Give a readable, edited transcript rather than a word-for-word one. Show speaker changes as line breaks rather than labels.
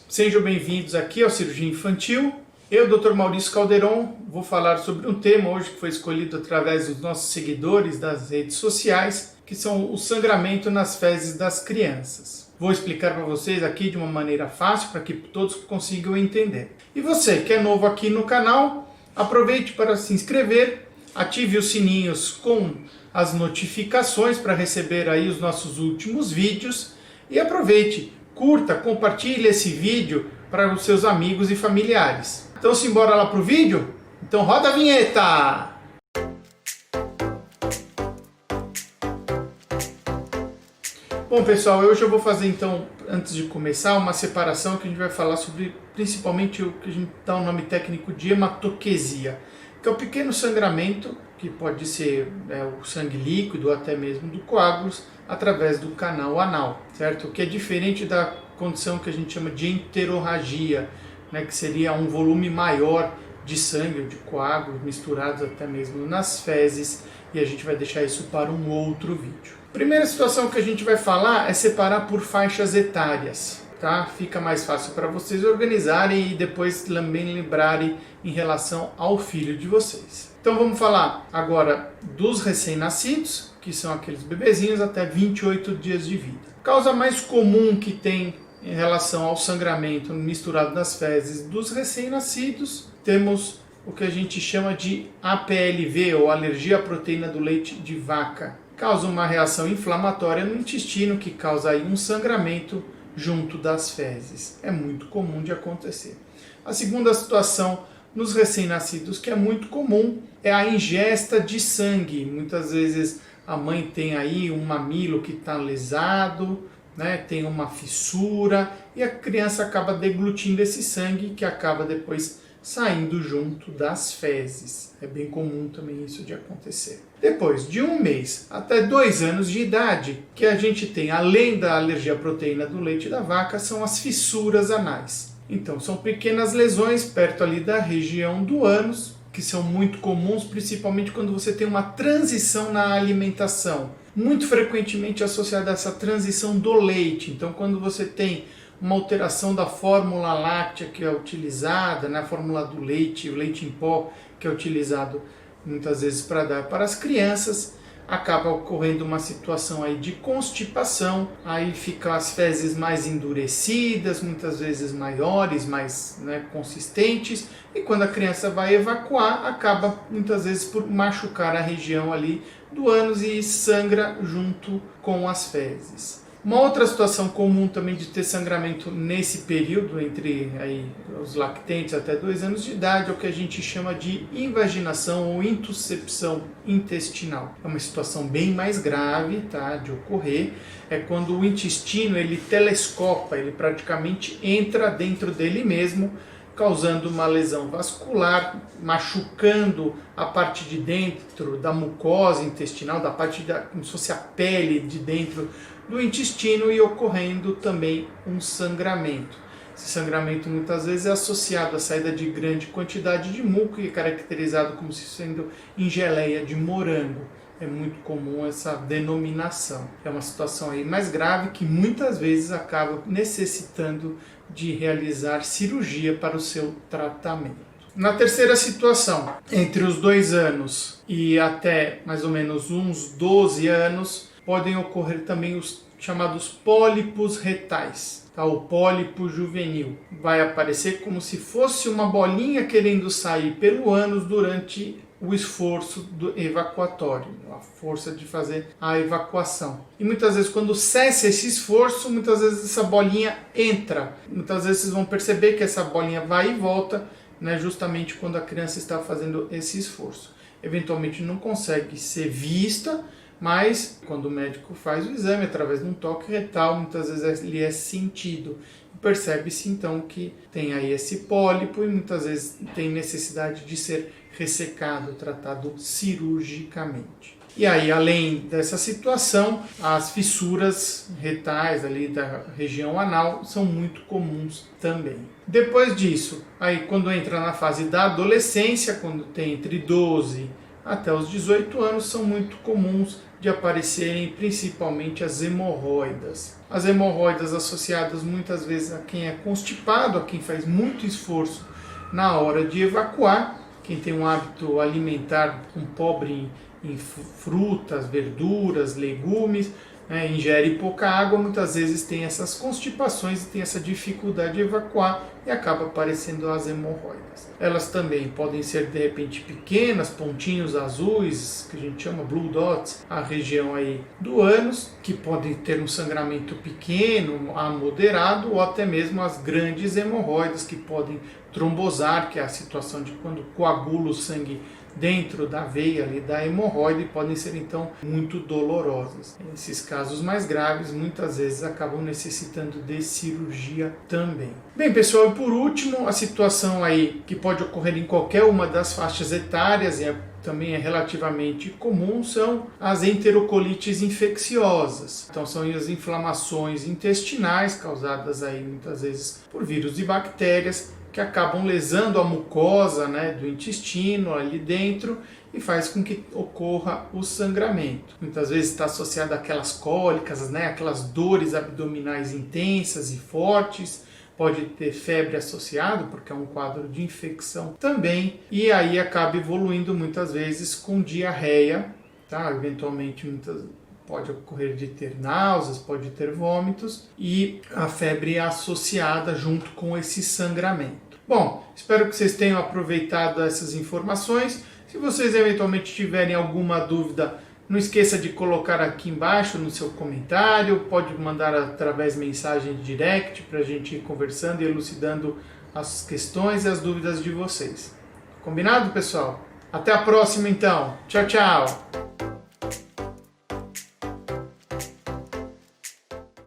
Sejam bem-vindos aqui ao Cirurgia Infantil. Eu, Dr. Maurício Calderon, vou falar sobre um tema hoje que foi escolhido através dos nossos seguidores das redes sociais, que são o sangramento nas fezes das crianças. Vou explicar para vocês aqui de uma maneira fácil para que todos consigam entender. E você que é novo aqui no canal, aproveite para se inscrever, ative os sininhos com as notificações para receber aí os nossos últimos vídeos e aproveite, curta, compartilhe esse vídeo para os seus amigos e familiares. Então simbora lá pro vídeo? Então roda a vinheta! Bom pessoal, hoje eu vou fazer então, antes de começar, uma separação que a gente vai falar sobre principalmente o que a gente dá o nome técnico de hematoquesia, que é o pequeno sangramento, que pode ser o sangue líquido ou até mesmo do coágulos, através do canal anal, certo? O que é diferente da condição que a gente chama de enterorragia, né, que seria um volume maior de sangue ou de coágulos misturados até mesmo nas fezes, e a gente vai deixar isso para um outro vídeo. Primeira situação que a gente vai falar é separar por faixas etárias, tá? Fica mais fácil para vocês organizarem e depois também lembrarem em relação ao filho de vocês. Então vamos falar agora dos recém-nascidos, que são aqueles bebezinhos até 28 dias de vida. A causa mais comum que tem em relação ao sangramento misturado nas fezes dos recém-nascidos, temos o que a gente chama de APLV, ou alergia à proteína do leite de vaca. Causa uma reação inflamatória no intestino que causa aí um sangramento junto das fezes. É muito comum de acontecer. A segunda situação nos recém-nascidos, que é muito comum, é a ingesta de sangue. Muitas vezes a mãe tem aí um mamilo que está lesado, né, tem uma fissura e a criança acaba deglutindo esse sangue que acaba depois saindo junto das fezes. É bem comum também isso de acontecer. Depois de 1 mês até 2 anos de idade, que a gente tem, além da alergia à proteína do leite da vaca, são as fissuras anais. Então, são pequenas lesões perto ali da região do ânus, que são muito comuns, principalmente quando você tem uma transição na alimentação. Muito frequentemente associada a essa transição do leite. Então, quando você tem uma alteração da fórmula láctea que é utilizada, na fórmula do leite, o leite em pó, que é utilizado muitas vezes para dar para as crianças, acaba ocorrendo uma situação aí de constipação, aí ficam as fezes mais endurecidas, muitas vezes maiores, mais consistentes, e quando a criança vai evacuar, acaba muitas vezes por machucar a região ali do ânus e sangra junto com as fezes. Uma outra situação comum também de ter sangramento nesse período, entre aí, os lactentes até 2 anos de idade, é o que a gente chama de invaginação ou intuscepção intestinal. É uma situação bem mais grave, tá, de ocorrer. É quando o intestino ele telescopa, ele praticamente entra dentro dele mesmo, causando uma lesão vascular, machucando a parte de dentro da mucosa intestinal, da parte como se fosse a pele de dentro do intestino e ocorrendo também um sangramento. Esse sangramento muitas vezes é associado à saída de grande quantidade de muco e é caracterizado como se sendo em geleia de morango. É muito comum essa denominação. É uma situação aí mais grave que muitas vezes acaba necessitando de realizar cirurgia para o seu tratamento. Na terceira situação, entre os 2 anos e até mais ou menos uns 12 anos, podem ocorrer também os chamados pólipos retais, tá? O pólipo juvenil vai aparecer como se fosse uma bolinha querendo sair pelo ânus durante o esforço evacuatório, a força de fazer a evacuação. E muitas vezes quando cessa esse esforço, muitas vezes essa bolinha entra. Muitas vezes vocês vão perceber que essa bolinha vai e volta, né, justamente quando a criança está fazendo esse esforço. Eventualmente não consegue ser vista, mas quando o médico faz o exame através de um toque retal, muitas vezes ele é sentido. Percebe-se então que tem aí esse pólipo e muitas vezes tem necessidade de ser ressecado, tratado cirurgicamente. E aí, além dessa situação, as fissuras retais ali da região anal são muito comuns também. Depois disso, aí quando entra na fase da adolescência, quando tem entre 12 até os 18 anos são muito comuns de aparecerem principalmente as hemorroidas. As hemorroidas associadas muitas vezes a quem é constipado, a quem faz muito esforço na hora de evacuar, quem tem um hábito alimentar pobre em frutas, verduras, legumes, ingere pouca água, muitas vezes tem essas constipações e tem essa dificuldade de evacuar e acaba aparecendo as hemorroidas. Elas também podem ser de repente pequenas, pontinhos azuis, que a gente chama blue dots, a região aí do ânus, que podem ter um sangramento pequeno a moderado, ou até mesmo as grandes hemorroidas que podem trombosar, que é a situação de quando coagula o sangue dentro da veia ali da hemorroide, podem ser então muito dolorosas. Esses casos mais graves muitas vezes acabam necessitando de cirurgia também. Bem, pessoal, e por último, a situação aí que pode ocorrer em qualquer uma das faixas etárias e também é relativamente comum, são as enterocolites infecciosas. Então são as inflamações intestinais causadas aí muitas vezes por vírus e bactérias que acabam lesando a mucosa, do intestino ali dentro e faz com que ocorra o sangramento. Muitas vezes está associado àquelas cólicas, aquelas dores abdominais intensas e fortes, pode ter febre associado, porque é um quadro de infecção também, e aí acaba evoluindo muitas vezes com diarreia, eventualmente pode ocorrer de ter náuseas, pode ter vômitos e a febre associada junto com esse sangramento. Bom, espero que vocês tenham aproveitado essas informações. Se vocês eventualmente tiverem alguma dúvida, não esqueça de colocar aqui embaixo no seu comentário, pode mandar através de mensagem de direct para a gente ir conversando e elucidando as questões e as dúvidas de vocês. Combinado, pessoal? Até a próxima então. Tchau, tchau!